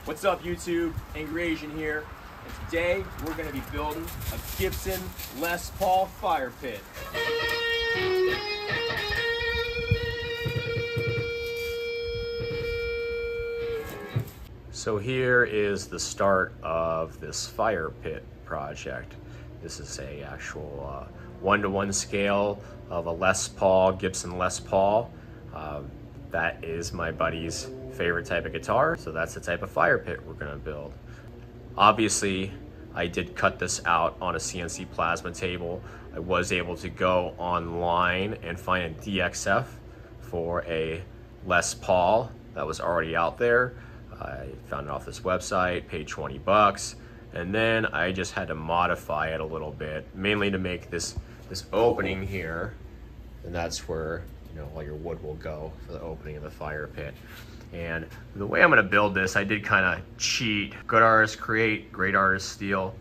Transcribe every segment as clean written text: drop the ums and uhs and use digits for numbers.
What's up YouTube, Angry Asian here, and today we're going to be building a Gibson Les Paul fire pit. So here is the start of this fire pit project. This is a actual 1-to-1 scale of a Les Paul, Gibson Les Paul. That is my buddy's favorite type of guitar, so that's the type of fire pit we're gonna build. Obviously, I did cut this out on a CNC plasma table. I was able to go online and find a DXF for a Les Paul that was already out there. I found it off this website, paid 20 bucks, and then I just had to modify it a little bit, mainly to make this opening here, and that's where all your wood will go for the opening of the fire pit. And the way I'm gonna build this, I did kind of cheat. Good artists create, great artists steal.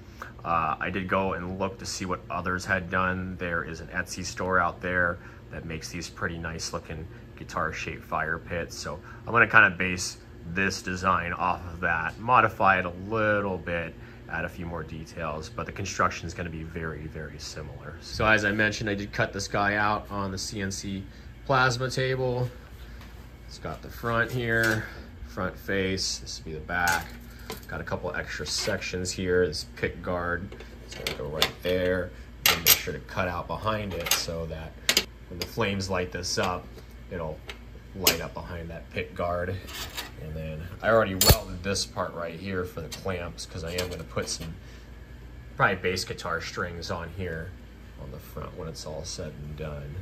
I did go and look to see what others had done. There is an Etsy store out there that makes these pretty nice looking guitar shaped fire pits. So I'm gonna kind of base this design off of that, modify it a little bit, add a few more details, but the construction is gonna be very, very similar. So as I mentioned, I did cut this guy out on the CNC plasma table. It's got the front here, front face, this will be the back. Got a couple extra sections here, this pick guard, it's gonna go right there. And make sure to cut out behind it so that when the flames light this up, it'll light up behind that pick guard. And then I already welded this part right here for the clamps because I am gonna put some probably bass guitar strings on here on the front when it's all said and done.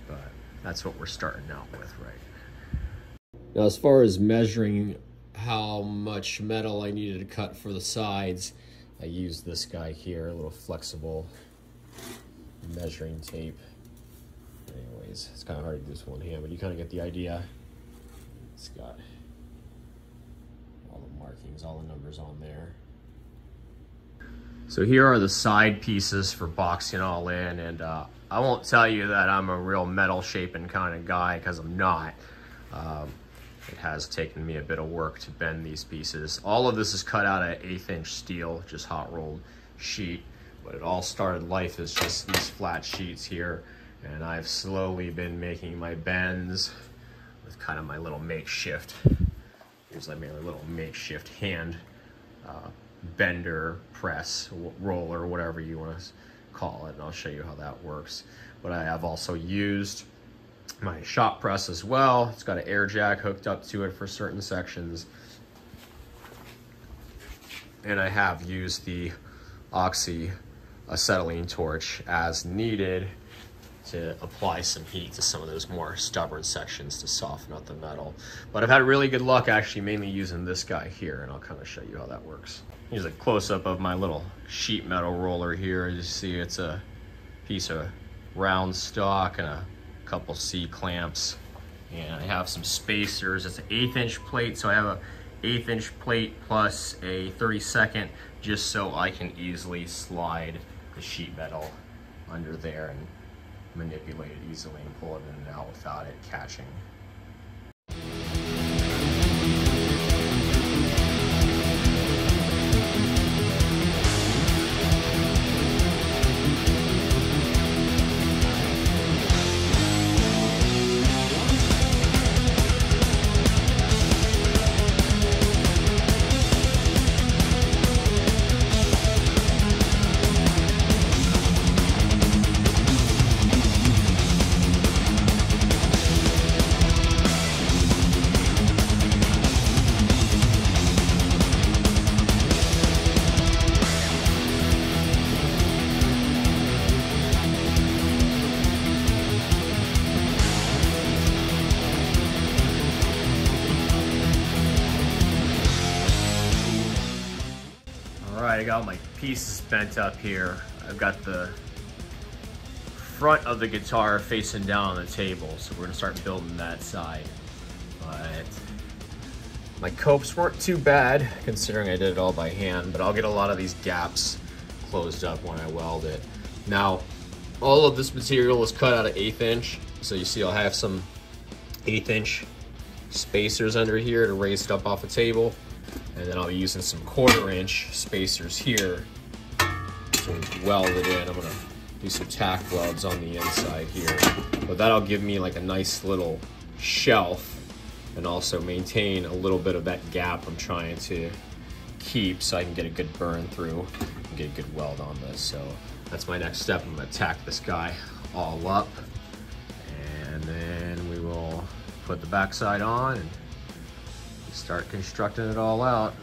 But that's what we're starting out with right now. As far as measuring how much metal I needed to cut for the sides, I used this guy here, a little flexible measuring tape. Anyways, it's kind of hard to do this one hand, but you kind of get the idea. It's got all the markings, all the numbers on there. So here are the side pieces for boxing all in, and I won't tell you that I'm a real metal shaping kind of guy, because I'm not. It has taken me a bit of work to bend these pieces. All of this is cut out of 1/8" steel, just hot rolled sheet, but it all started life as just these flat sheets here, and I've slowly been making my bends with kind of my little makeshift. Here's my little makeshift hand bender, press, roller, whatever you want to call it, and I'll show you how that works. But I have also used my shop press as well. It's got an air jack hooked up to it for certain sections. And I have used the Oxy acetylene torch as needed to apply some heat to some of those more stubborn sections to soften up the metal. But I've had really good luck actually mainly using this guy here, and I'll kind of show you how that works. Here's a close-up of my little sheet metal roller here. As you see, it's a piece of round stock and a couple C-clamps. And I have some spacers. It's an 1/8" plate, so I have a 1/8" plate plus a 32nd just so I can easily slide the sheet metal under there and manipulate it easily and pull it in and out without it catching. Alright, I got my pieces bent up here. I've got the front of the guitar facing down on the table, so we're gonna start building that side. But my copes weren't too bad, considering I did it all by hand, but I'll get a lot of these gaps closed up when I weld it. Now, all of this material is cut out of 1/8", so you see I'll have some 1/8" spacers under here to raise it up off the table. And then I'll be using some 1/4" spacers here to weld it in. I'm gonna do some tack welds on the inside here. But that'll give me like a nice little shelf and also maintain a little bit of that gap I'm trying to keep so I can get a good burn through and get a good weld on this. So that's my next step. I'm gonna tack this guy all up, and then we will put the backside on and start constructing it all out.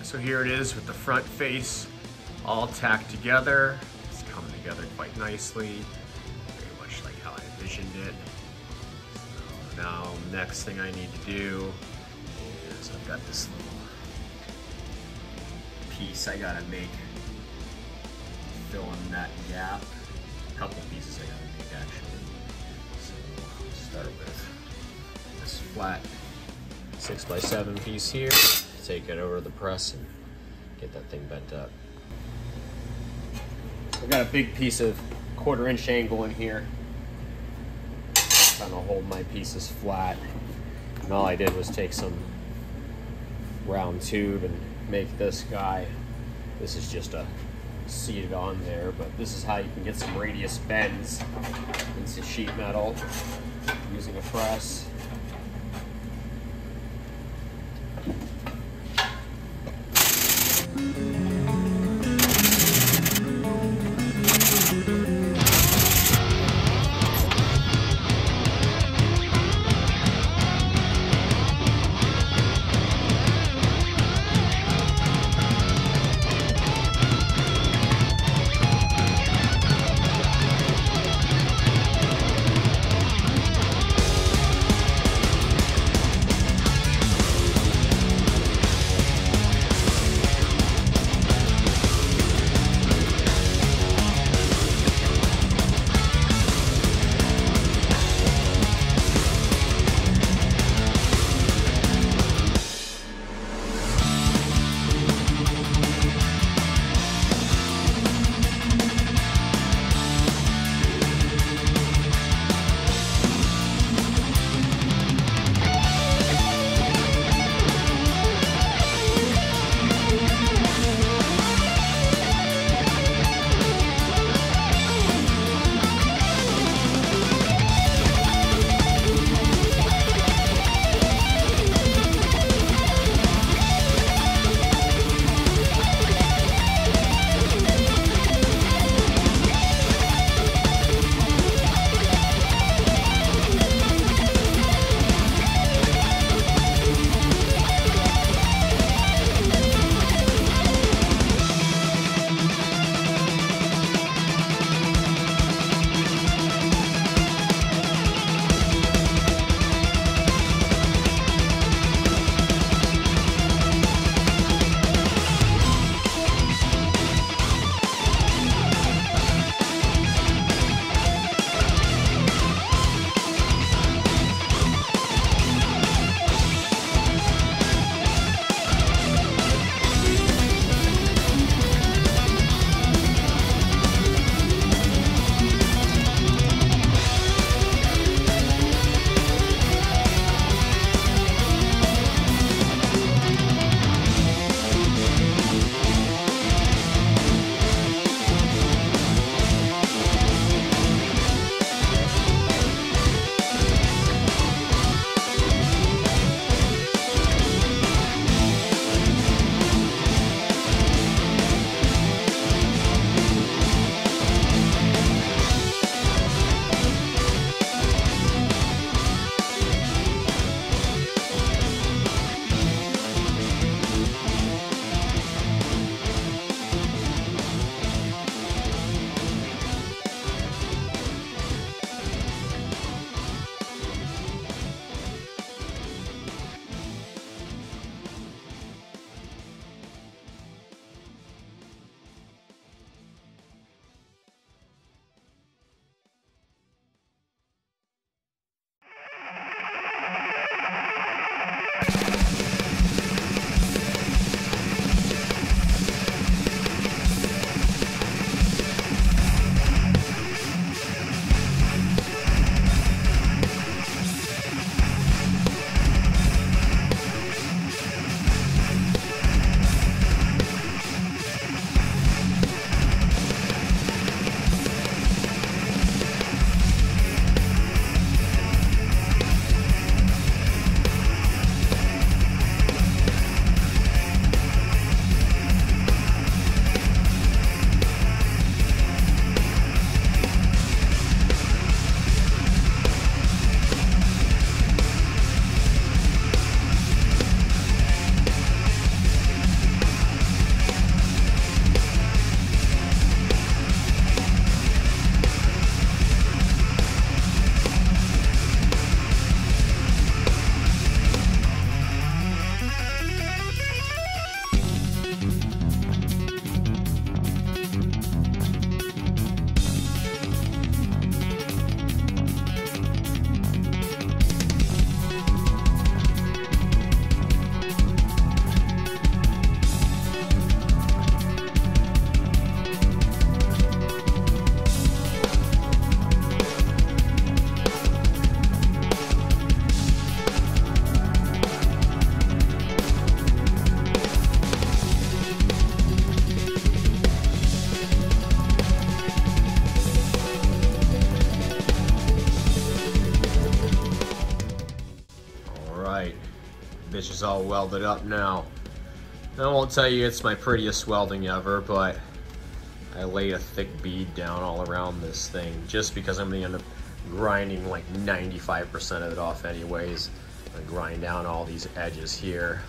So here it is with the front face all tacked together. It's coming together quite nicely, very much like how I envisioned it. So now, next thing I need to do is I've got this little piece I gotta make, fill in that gap. A couple pieces I gotta make actually. So I'll start with this flat 6x7 piece here. Take it over to the press and get that thing bent up. I've got a big piece of 1/4" angle in here, trying to hold my pieces flat. And all I did was take some round tube and make this guy. This is just a seated on there, but this is how you can get some radius bends into sheet metal using a press. bitch is all welded up now. I won't tell you it's my prettiest welding ever, but I laid a thick bead down all around this thing just because I'm gonna end up grinding like 95% of it off anyways. I'm gonna grind down all these edges here,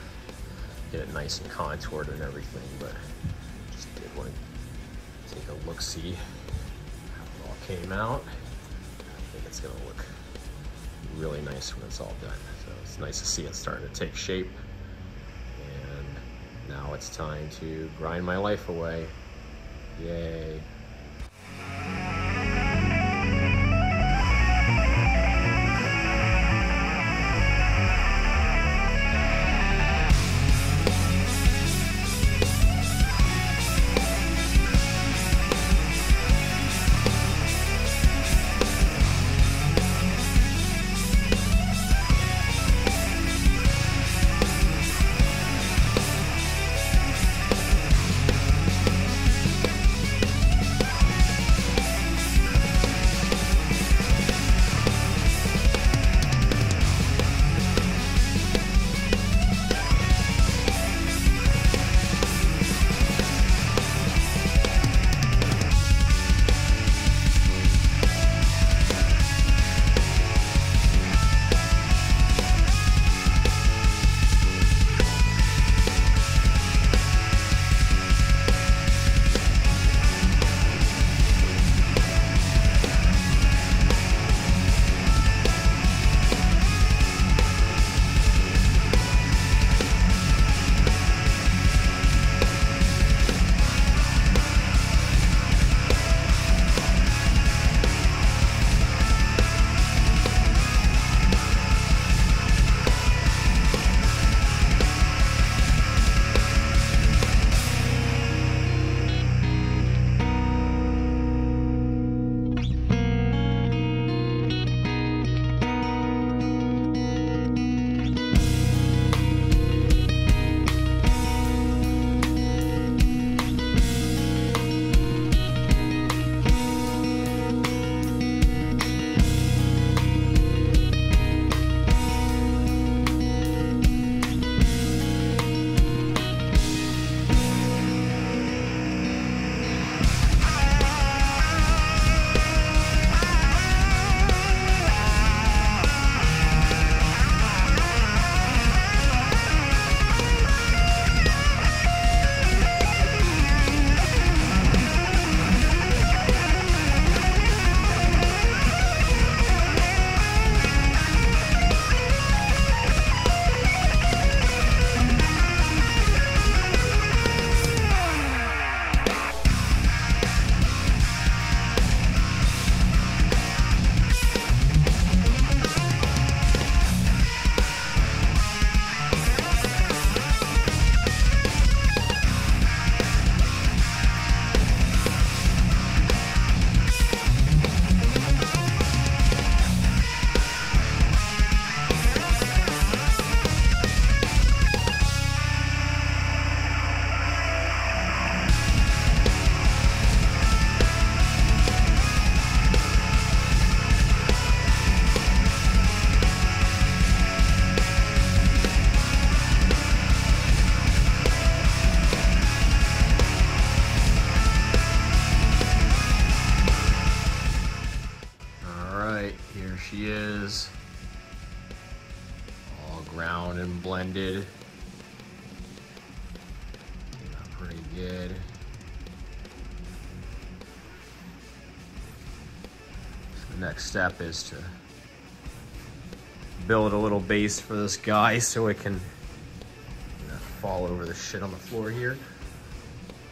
get it nice and contoured and everything, but just did want to take a look-see how it all came out. I think it's gonna look really nice when it's all done. So it's nice to see it starting to take shape. And now it's time to grind my life away. Yay. She is all ground and blended. Pretty good. So the next step is to build a little base for this guy so it can fall over the shit on the floor here.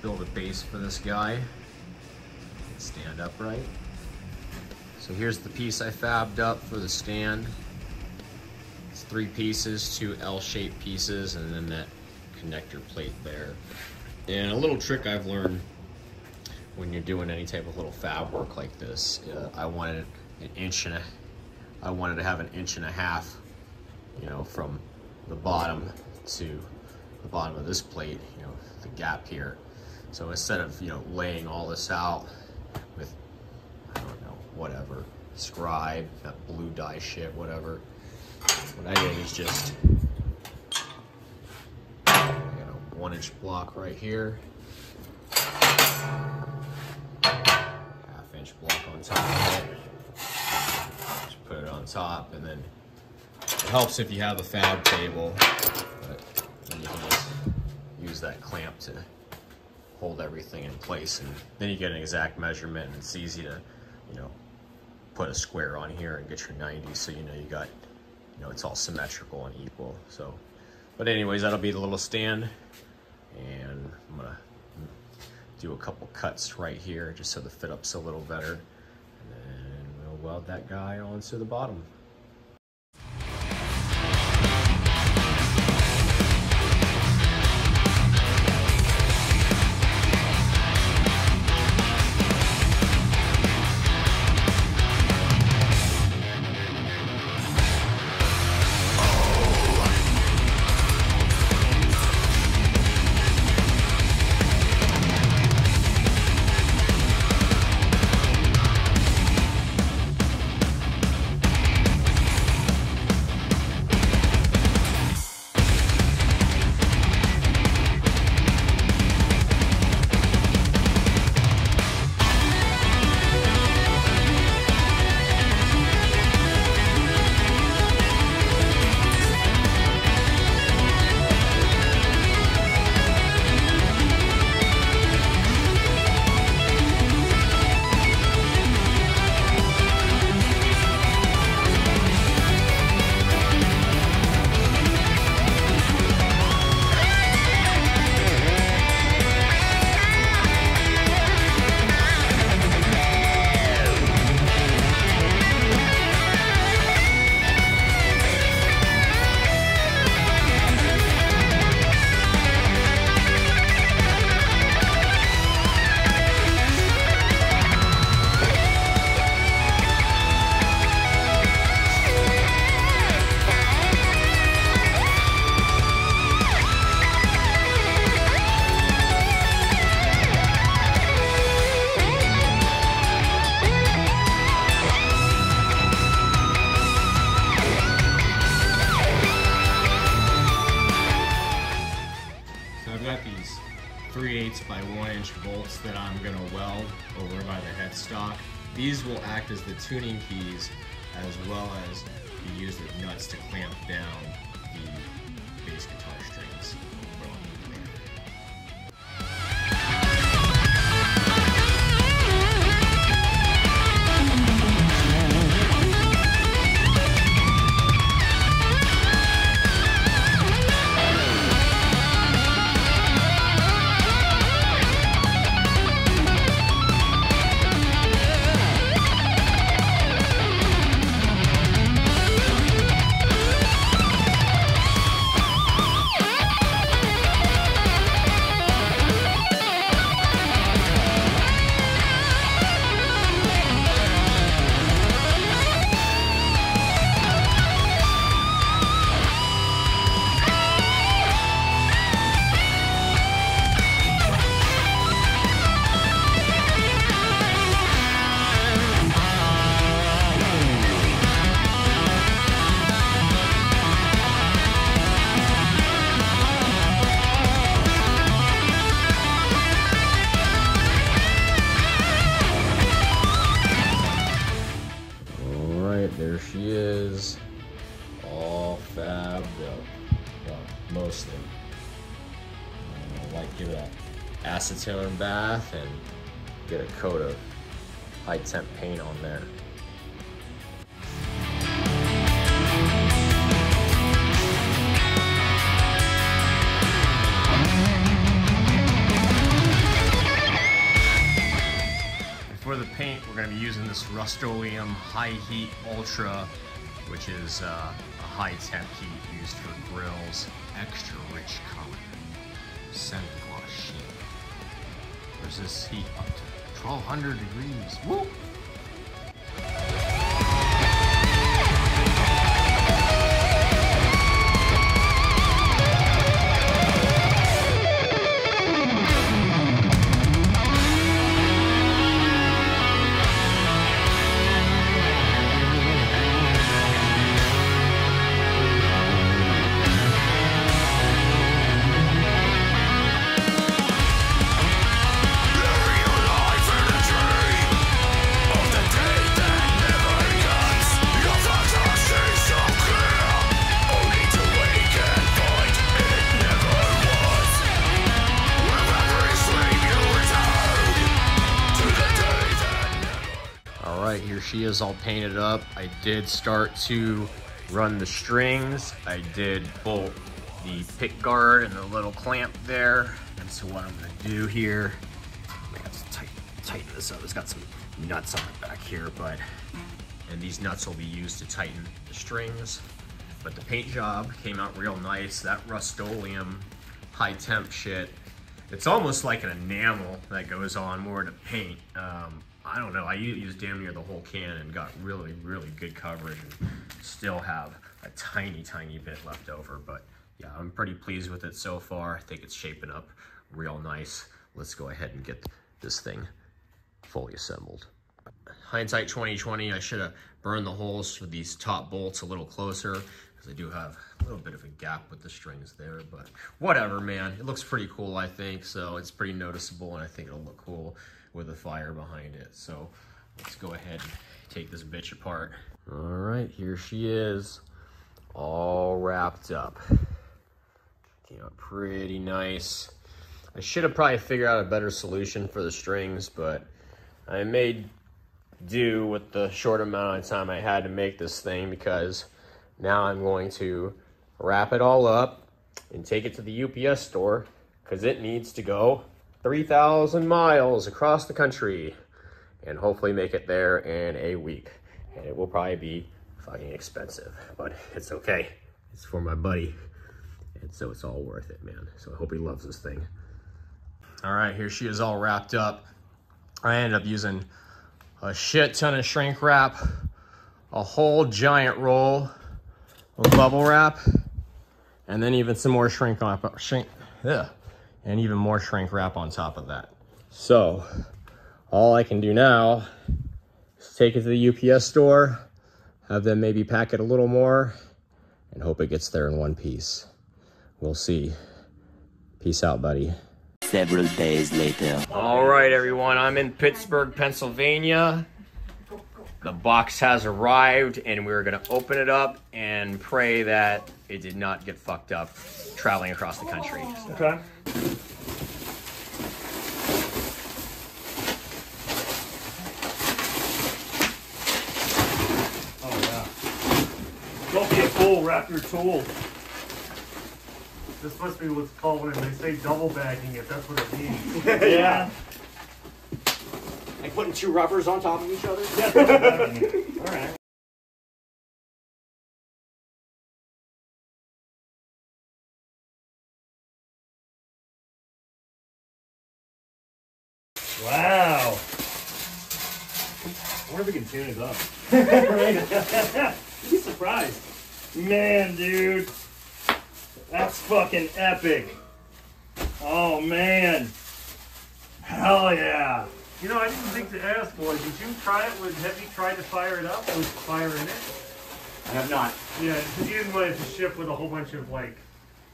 Build a base for this guy. Stand upright. So here's the piece I fabbed up for the stand. It's 3 pieces, 2 L-shaped pieces, and then that connector plate there. And a little trick I've learned when you're doing any type of little fab work like this, I wanted to have an inch and a half, you know, from the bottom to the bottom of this plate, you know, the gap here. So instead of, you know, laying all this out with, I don't know, whatever, scribe, that blue dye shit, whatever, what I did is just 1-inch block right here. 1/2-inch block on top of it. Just put it on top, and then it helps if you have a fab table, but then you can just use that clamp to hold everything in place, and then you get an exact measurement, and it's easy to, you know, put a square on here and get your 90, so you know you got, you know, it's all symmetrical and equal. So, but anyways, that'll be the little stand, and I'm gonna do a couple cuts right here just so the fit up's a little better, and then we'll weld that guy onto the bottom. I've got these 3/8 by 1-inch bolts that I'm going to weld over by the headstock. These will act as the tuning keys, as well as be used as nuts to clamp down the bass guitar strings. There she is, all fabbed up, well, mostly. I like to give it an acetone bath and get a coat of high temp paint on there. For the paint, we're going to be using this Rust-Oleum High Heat Ultra, which is a high temp heat used for grills. Extra rich color, scent gloss sheen. There's this heat up to 1200 degrees. Woo! she is all painted up. I did start to run the strings. I did bolt the pick guard and the little clamp there. And so what I'm gonna do here, I have to tighten this up. It's got some nuts on it back here, and these nuts will be used to tighten the strings. But the paint job came out real nice. That Rust-Oleum high temp shit, it's almost like an enamel that goes on more to paint. I don't know, I used damn near the whole can and got really, really good coverage and still have a tiny, tiny bit left over. But yeah, I'm pretty pleased with it so far. I think it's shaping up real nice. Let's go ahead and get this thing fully assembled. Hindsight 2020, I should have burned the holes for these top bolts a little closer, because I do have a little bit of a gap with the strings there, but whatever, man. It looks pretty cool, I think, so it's pretty noticeable, and I think it'll look cool with the fire behind it. So let's go ahead and take this bitch apart. All right, here she is, all wrapped up. Came out pretty nice. I should have probably figured out a better solution for the strings, but I made do with the short amount of time I had to make this thing, because now I'm going to wrap it all up and take it to the UPS store, because it needs to go 3,000 miles across the country and hopefully make it there in a week. And it will probably be fucking expensive, but it's okay. It's for my buddy, and so it's all worth it, man. So I hope he loves this thing. All right, here she is all wrapped up. I ended up using a shit ton of shrink wrap, a whole giant roll of bubble wrap, and then even some more shrink and even more shrink wrap on top of that. So all I can do now is take it to the UPS store, have them maybe pack it a little more, and hope it gets there in one piece. We'll see. Peace out, buddy. Several days later. All right, everyone, I'm in Pittsburgh, Pennsylvania. The box has arrived, and we're gonna open it up and pray that it did not get fucked up traveling across the country. Okay. Oh yeah. Don't be a fool, wrap your tool. This must be what's called when they say double bagging it. That's what it means. Yeah. Like putting two rubbers on top of each other? Yeah, double bagging it. All right. Wow. I wonder if we can tune it up. Right? You'd be surprised. Man, dude. That's fucking epic. Oh, man. Hell yeah. You know, I didn't think to ask, boy. Did you try it? Have you tried to fire it up with fire in it? I have not. Yeah, because you didn't want it to ship with a whole bunch of, like...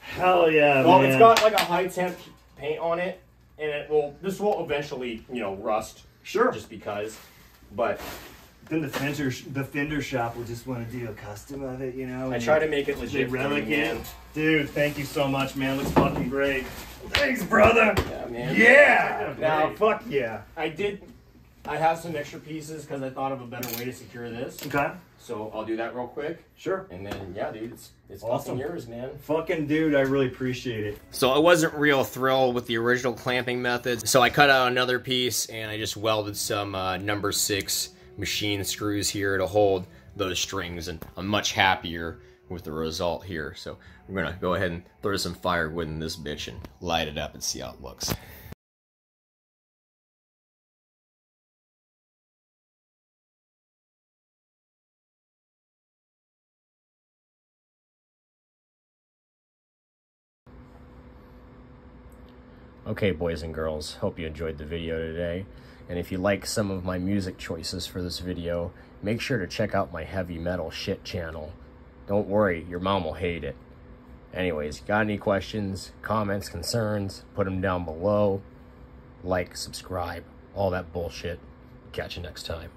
Hell yeah, well, man. it's got like a high temp paint on it, and this will eventually, you know, rust. Sure. Just because, but... Then the fender shop will just want to do a custom of it, you know? I try to make it legit. They relic it. Dude, thank you so much, man. Looks fucking great. Thanks, brother. Yeah, man. Yeah. Now, fuck yeah. I have some extra pieces because I thought of a better way to secure this. Okay. So I'll do that real quick. Sure. And then, yeah, dude, it's awesome. Yours, man. Fucking dude, I really appreciate it. So I wasn't real thrilled with the original clamping method. So I cut out another piece and I just welded some number 6 machine screws here to hold those strings, and I'm much happier with the result here. So we're gonna go ahead and throw some firewood in this bitch and light it up and see how it looks. Okay, boys and girls, hope you enjoyed the video today. And if you like some of my music choices for this video, make sure to check out my heavy metal shit channel. Don't worry, your mom will hate it. Anyways, got any questions, comments, concerns, put them down below. Like, subscribe, all that bullshit. Catch you next time.